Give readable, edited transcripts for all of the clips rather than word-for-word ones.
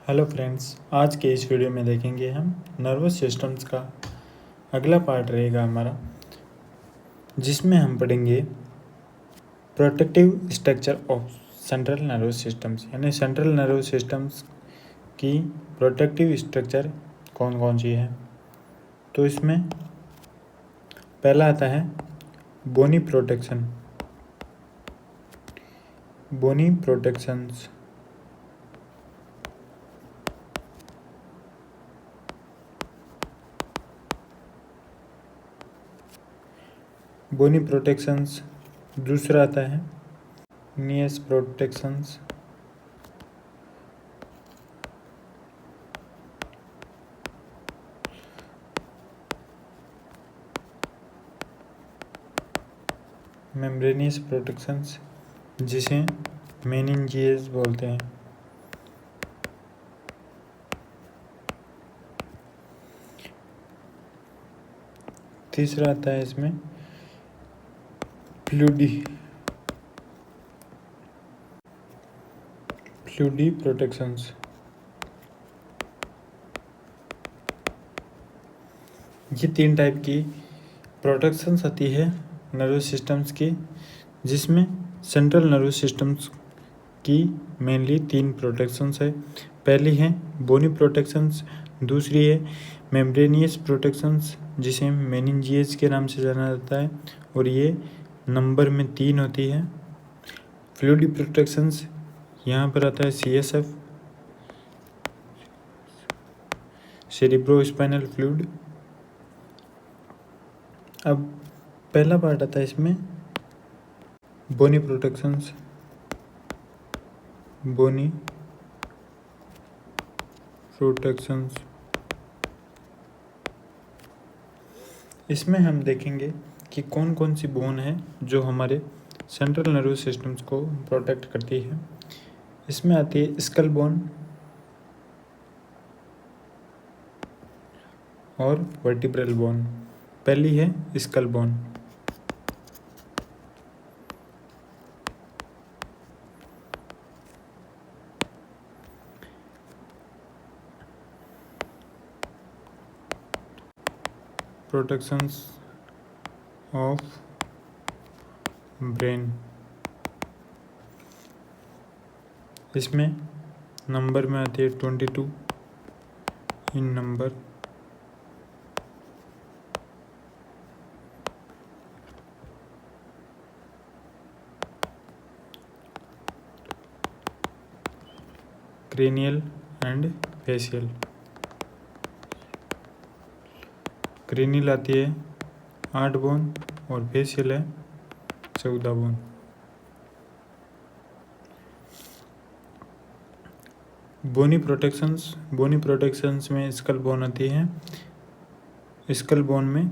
Hello friends, आज के इस वीडियो में देखेंगे हम नर्वस सिस्टम्स का अगला पार्ट रहेगा हमारा, जिसमें हम पढ़ेंगे protective structure of central nervous systems, यानी सेंट्रल नर्वस सिस्टम्स की प्रोटेक्टिव स्ट्रक्चर कौन कौन सी है। तो इसमें पहला आता है बोनी प्रोटेक्शन। बोनी प्रोटेक्शंस बोनी प्रोटेक्शंस। दूसरा आता है नियस प्रोटेक्शंस। मेम्ब्रेनियस प्रोटेक्शंस, जिसे मेनिंजियस बोलते हैं। तीसरा आता है इसमें फ्लूडी प्रोटेक्शंस। ये 3 टाइप की प्रोटेक्शंस आती है नर्वस सिस्टम्स की, जिसमें सेंट्रल नर्वस सिस्टम्स की मेनली 3 प्रोटेक्शंस है। पहली है बोनी प्रोटेक्शंस, दूसरी है मेम्ब्रेनियस प्रोटेक्शंस, जिसे मेनिंजियस के नाम से जाना जाता है, और ये नंबर में 3 होती है। फ्लूडी प्रोटेक्शंस, यहाँ पर आता है CSF, सेरिब्रोस्पाइनल फ्लूइड। अब पहला पार्ट आता है इसमें बोनी प्रोटेक्शंस। बोनी प्रोटेक्शंस, इसमें हम देखेंगे कि कौन कौन सी बोन है जो हमारे सेंट्रल नर्वस सिस्टम्स को प्रोटेक्ट करती है। इसमें आती है स्कल बोन और वर्टिब्रल बोन। पहली है skull bone. Protections of brain, इसमें नंबर में आती है 22 in number. Cranial and facial. Cranial आती है 8 बोन और फेशियल है 14 बोन। बोनी प्रोटेक्शंस में स्कल बोन आती है। स्कल बोन में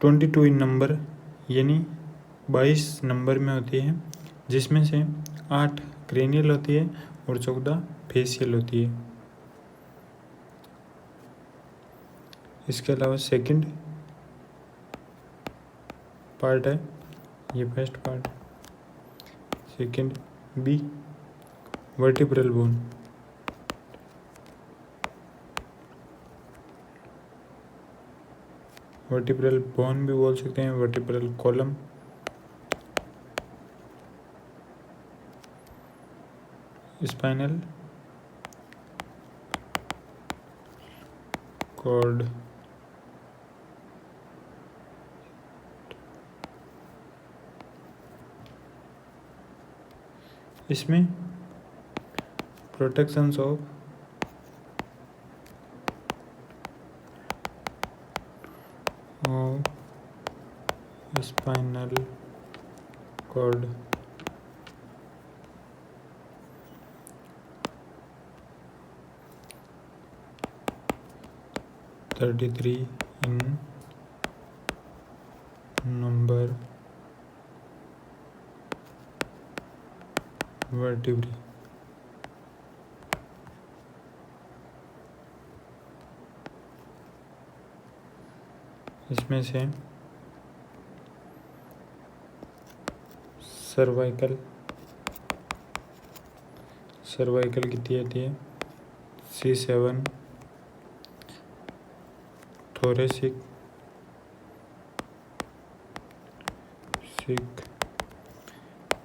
22 इन नंबर, यानी 22 नंबर में होती है, जिसमें से 8 क्रेनियल होती है और 14 फेशियल होती है। इसके अलावा सेकंड पार्ट है, ये first part. Second B vertebral bone. Vertebral bone भी बोल सकते हैं, वर्टिब्रल कॉलम। Spinal cord. इसमें protections of spinal cord, (33) in number vertebrae. इसमें से सर्वाइकल कितनी आती है C7, thoracic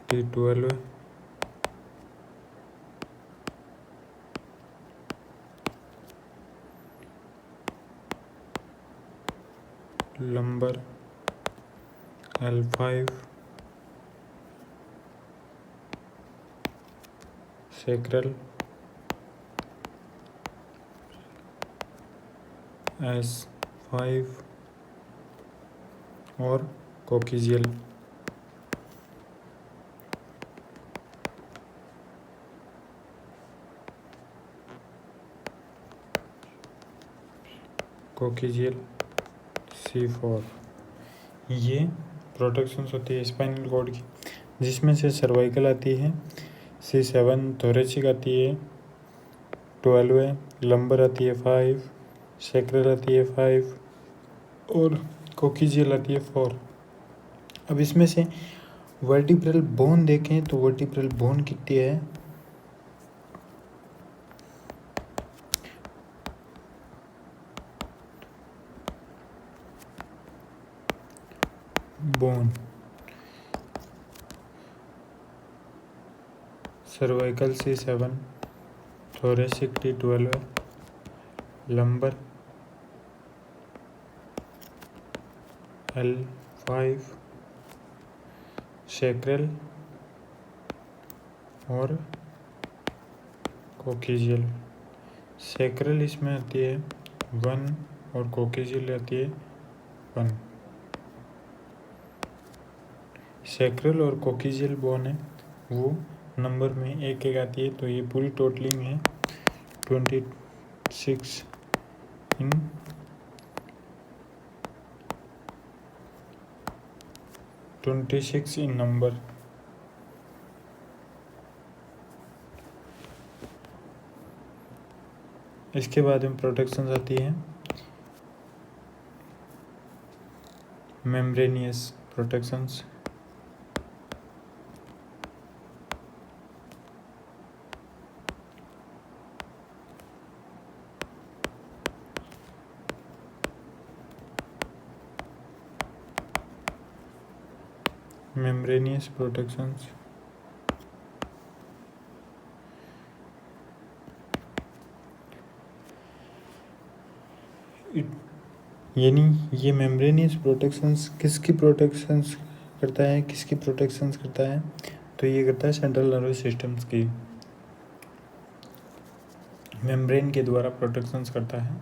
T12, lumbar L5, sacral S5 और कोकिजियल C4। ये प्रोटेक्शंस होती है स्पाइनल कॉर्ड की, जिसमें से सर्वाइकल आती है C7, थोरेसिक आती है 12, लंबर आती है 5, सैक्रल आती है 5 और कोकिजियल आती है 4। अब इसमें से वर्टिब्रल बोन देखें तो वर्टिब्रल बोन कितनी है bone, cervical C7, thoracic T12, lumbar L5, sacral और कोकिजियल। सैक्रल इसमें आती है 1 और कोकिजियल आती है 1। सैक्रल और कोकिजियल बोन है वो नंबर में एक एक आती है, तो ये पूरी टोटलिंग है 26 इन नंबर। इसके बाद में प्रोटेक्शंस आती है मेम्ब्रेनियस प्रोटेक्शंस, मेम्ब्रेनियस प्रोटेक्शंस यानी ये मेम्ब्रेनियस प्रोटेक्शंस किसकी प्रोटेक्शंस करता है, तो ये करता है सेंट्रल नर्वस सिस्टम्स की, मेम्ब्रेन के द्वारा प्रोटेक्शंस करता है।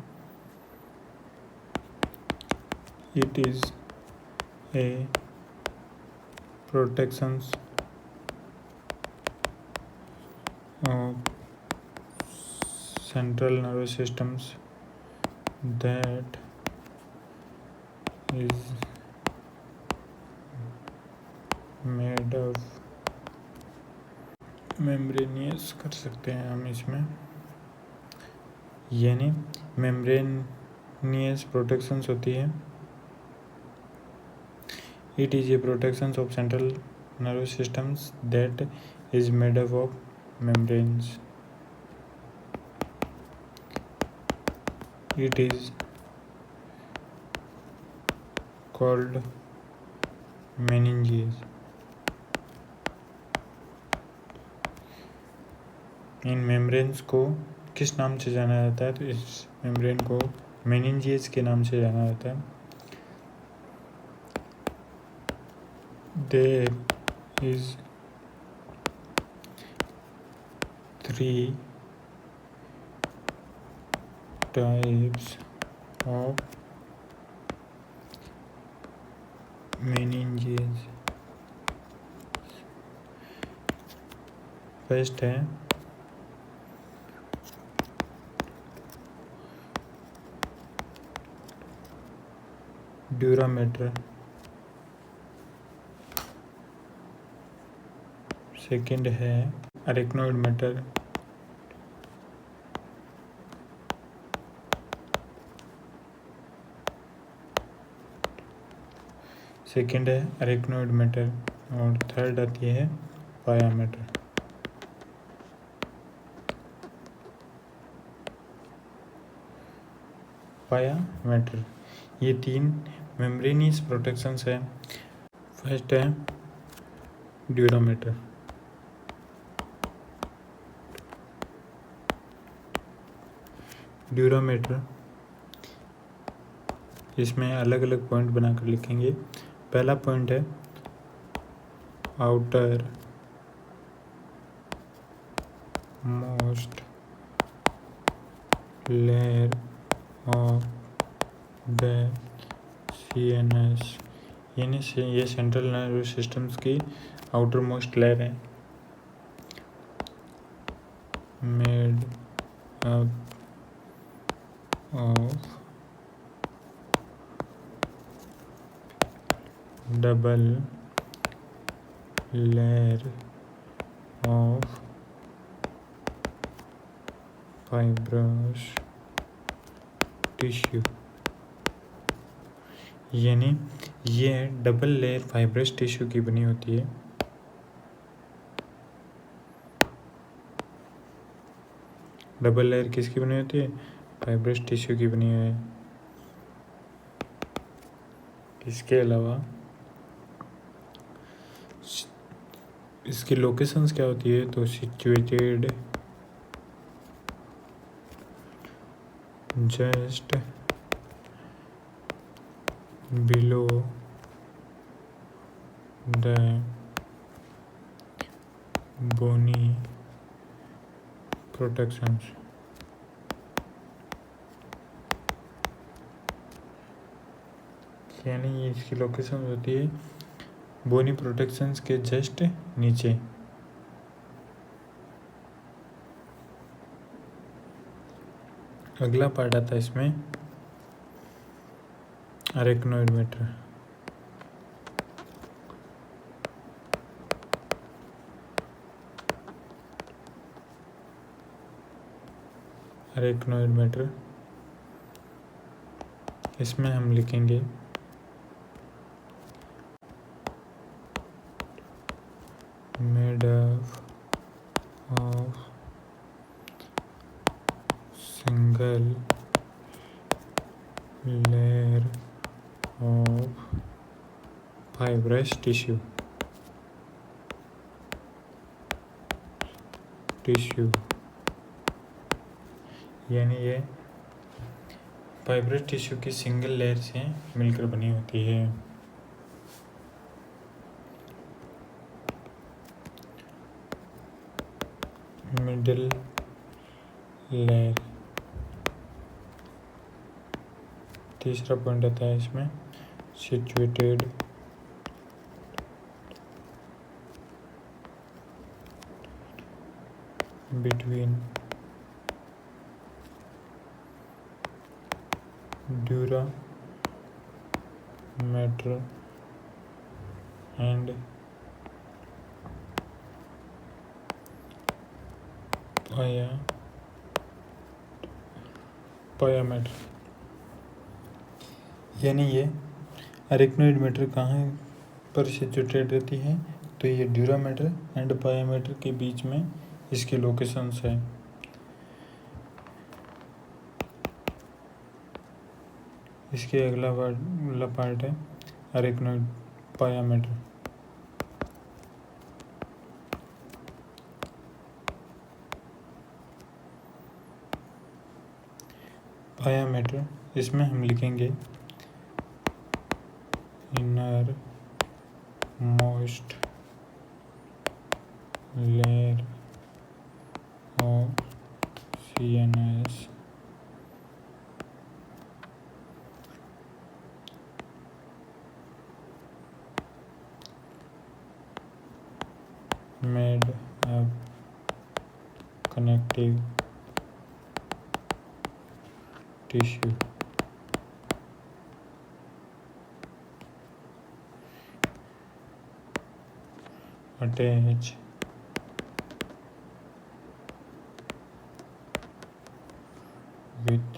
It is a protections of central nervous systems that is made of membranosus कर सकते हैं हम इसमें, यानी मेम्ब्रेनियस प्रोटेक्शंस होती है। It is a protections of central nervous systems that is made up of membranes. It is called meninges। In membranes को किस नाम से जाना जाता है, तो इस मेम्ब्रेन को मेनिंजेस के नाम से जाना जाता है। There is 3 types of meninges। First है ड्यूरामेटर, सेकंड है अरेक्नोइड मेटर, और थर्ड आती है पायामेटर। पाया मैटर। ये तीन मेम्ब्रेनियस प्रोटेक्शंस है। फर्स्ट है ड्यूरामीटर। ड्यूरामीटर इसमें अलग अलग पॉइंट बनाकर लिखेंगे। पहला पॉइंट है outer most layer of the CNS, यानी से ये सेंट्रल नर्वस सिस्टम्स की आउटर मोस्ट लेयर है, made up of double layer of fibrous tissue, यानी ये डबल लेयर फाइब्रस टिश्यू की बनी होती है। डबल लेयर किसकी बनी होती है? फाइब्रस टिश्यू की बनी हुई है। इसके अलावा इसकी लोकेशंस क्या होती है? तो situated just below the bony protections, यानी इसकी लोकेशन होती है बोनी प्रोटेक्शंस के जस्ट नीचे। अगला पार्ट आता है इसमें अरेक्नोइड मैटर। अरेक्नोइड मैटर इसमें हम लिखेंगे made up of single layer of fibrous tissue, यानी ये फाइब्रस टिश्यू की सिंगल लेयर से मिलकर बनी होती है। मिडिल लेयर, तीसरा पॉइंट आता है इसमें situated between dura mater and पाया मैटर, यानी ये अरेक्नोइड मैटर कहाँ पर सिचुएटेड रहती है? तो ये ड्यूरा मैटर एंड पाया मैटर के बीच में इसकी लोकेशंस है। इसके अगला पार्ट है अरेक्नोइड पाया मैटर। पाया मैटर इसमें हम लिखेंगे inner most layer of CNS made up connective tissue, attach with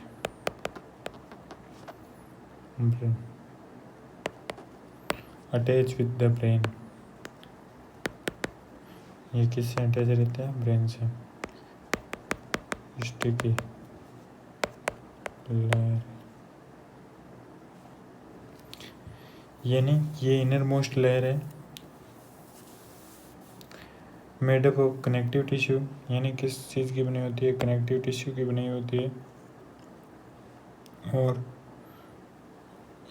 brain, attach with the brain, ये किससे अटैच रहता है? ब्रेन से। स्टिकी लेयर यानी ये इनर मोस्ट लेयर है made up of connective tissue, यानी किस चीज़ की बनी होती है, कनेक्टिव टिश्यू की बनी होती है, और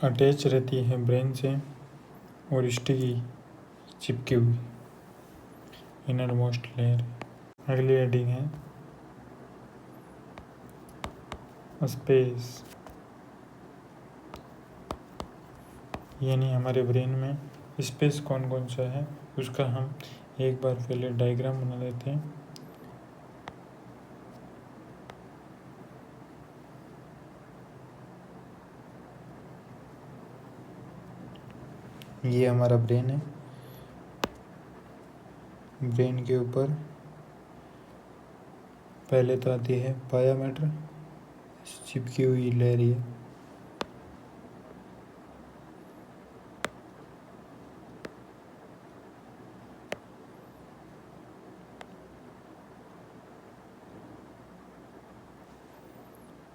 अटैच रहती है ब्रेन से और स्टिकी चिपकी हुई इनर मोस्ट लेयर। अगली हेडिंग है स्पेस, यानी हमारे ब्रेन में स्पेस कौन कौन सा है उसका हम एक बार पहले डायग्राम बना लेते हैं। ये हमारा ब्रेन है, ब्रेन के ऊपर पहले तो आती है पाया मैटर, चिपकी हुई लेयर ये,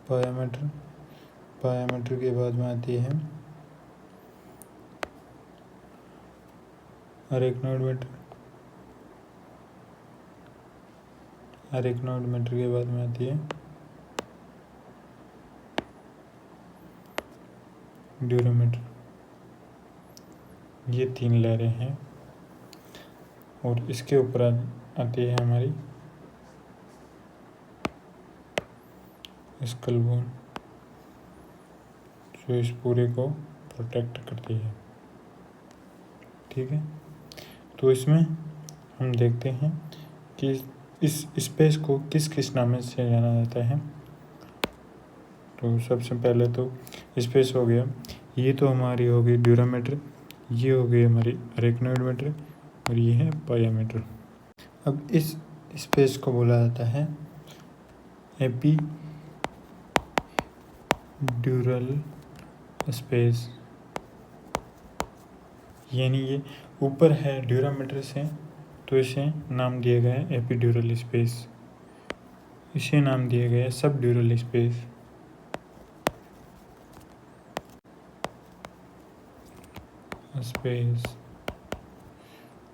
पाया मैटर के बाद में आती है अरेक्नॉइड मैटर के बाद में आती है ड्यूरोमेटर। ये 3 लेयरें हैं और इसके ऊपर आती है हमारी स्कल बोन, जो इस पूरे को प्रोटेक्ट करती है। ठीक है, तो इसमें हम देखते हैं कि इस स्पेस को किस किस नाम से जाना जाता है। तो सबसे पहले तो स्पेस हो गया, ये तो हमारी हो गई ड्यूरोमेटर, ये हो गई हमारी अरेक्नॉइड मैटर और ये है पाया मैटर। अब इस स्पेस को बोला जाता है एपिड्यूरल स्पेस, यानी ये ऊपर है ड्यूरोमेटर से, तो इसे नाम दिया गया है एपिड्यूरल स्पेस, इसे नाम दिया गया है सब ड्यूरल स्पेस।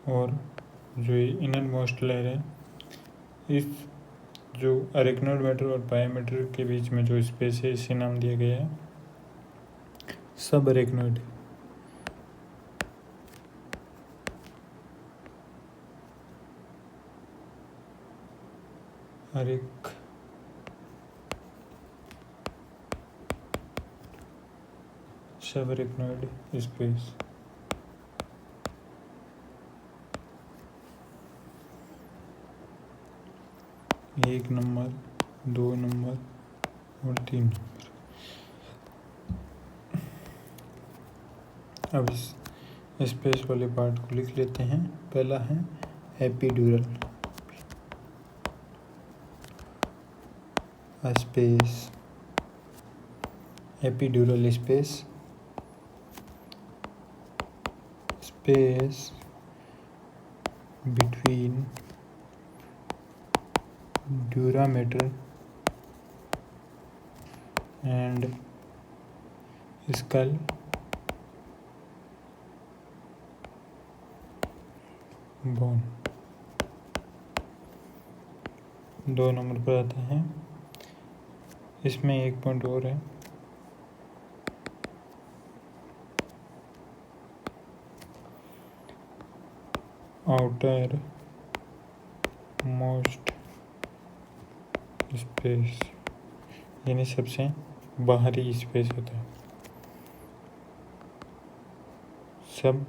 और जो ये इनर मोस्ट लेयर है, इस जो अरेक्नॉइड मैटर और पाया मैटर के बीच में जो स्पेस है इसे नाम दिया गया है सब अरेक्नॉइड। सब अरेक्नॉइड स्पेस। एक नंबर, 2 नंबर और 3 नंबर। अब इस स्पेस वाले पार्ट को लिख लेते हैं। पहला है epidural space, epidural space between dura mater and skull bone। 2 number पर आता है, इसमें एक पॉइंट और है, आउटर मोस्ट स्पेस, यानी सबसे बाहरी स्पेस होता है सब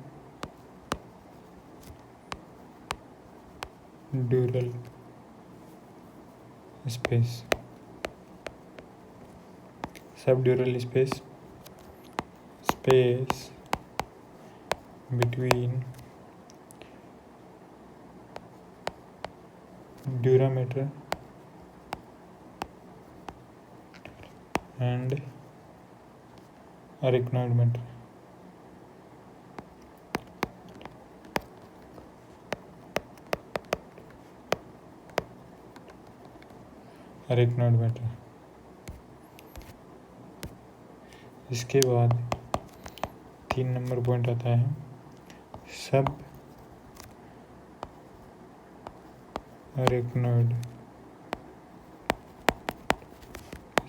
ड्यूरल स्पेस। सब ड्यूरल space between dura mater and arachnoid mater। arachnoid mater। इसके बाद 3 नंबर पॉइंट आता है सब अरेक्नोइड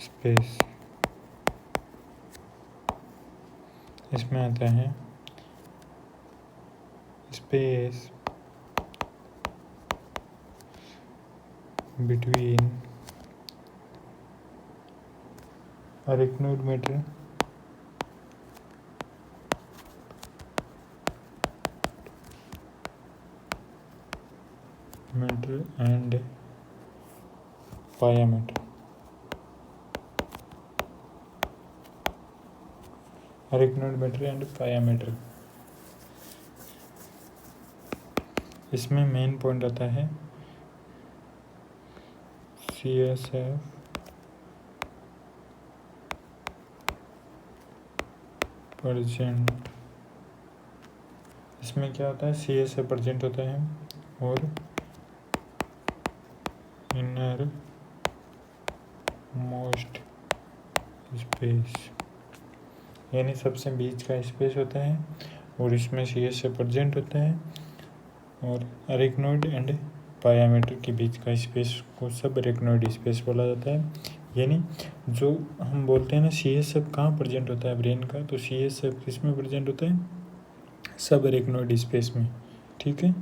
स्पेस। इसमें आता है space between arachnoid matter and पाया मैटर। अरेक्नोइड मैटर एंड पाया मैटर, इसमें मेन पॉइंट आता है CSF परजेंट। इसमें क्या होता है, CSF परजेंट होता है और इनर मोस्ट स्पेस, यानी सबसे बीच का स्पेस होता है और इसमें CSF परजेंट होता है और अरेक्नोइड एंड पायामीटर के बीच का स्पेस को सब अरेक्नोइड स्पेस बोला जाता है। यानी जो हम बोलते हैं ना CSF कहाँ प्रेजेंट होता है ब्रेन का, तो CSF किस में प्रेजेंट होता है, सब अरेक्नोइड स्पेस में। ठीक है,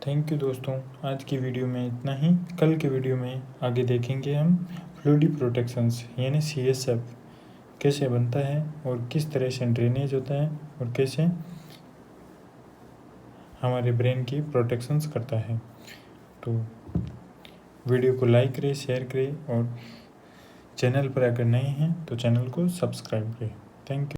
थैंक यू दोस्तों, आज की वीडियो में इतना ही। कल के वीडियो में आगे देखेंगे हम फ्लूइड प्रोटेक्शंस यानी CSF कैसे बनता है और किस तरह से ड्रेनेज होता है और कैसे हमारे ब्रेन की प्रोटेक्शंस करता है। तो वीडियो को लाइक करें, शेयर करें और चैनल पर अगर नए हैं तो चैनल को सब्सक्राइब करें। Thank you.